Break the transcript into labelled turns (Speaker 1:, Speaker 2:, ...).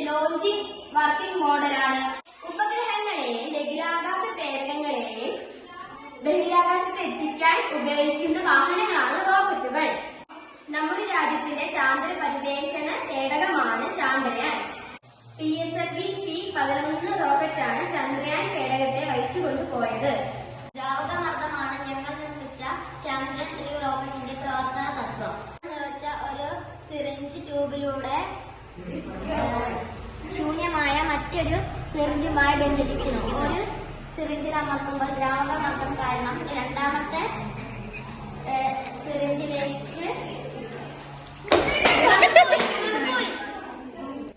Speaker 1: Launching working മോഡലാണ്. ഉപഗ്രഹങ്ങളെയും ബഹിരാകാശ പേടകങ്ങളെയും ബഹിരാകാശത്ത് എത്തിക്കാൻ ഉപയോഗിക്കുന്ന വാഹനങ്ങളാണ് റോക്കറ്റുകൾ. നമ്മുടെ രാജ്യത്തിന്റെ ചാന്ദ്ര പര്യവേഷണ പേടകമാണ് ചാന്ദ്രയാൻ. PSLV-C-11 റോക്കറ്റാണ് ചന്ദ്രയാൻ പേടകത്തെ വഹിച്ചുകൊണ്ടുപോയത്.
Speaker 2: ദ്രാവകമർദ്ദമാണ് ഞങ്ങൾ നിർമ്മിച്ച ചന്ദ്രൻ 3 റോക്കറ്റിന്റെ പ്രവർത്തന തത്വം. നിറച്ച ഒരു സിറിഞ്ച് ട്യൂബിലൂടെ ശൂന്യമായ മറ്റൊരു സിറിഞ്ചുമായി ബന്ധിപ്പിച്ചിരുന്നു. ഒരു സിറിഞ്ചിൽ അമർത്തുമ്പോൾ ദ്രാവകമർദ്ദം കാരണം രണ്ടാമത്തെ സിറിഞ്ചിലേക്ക്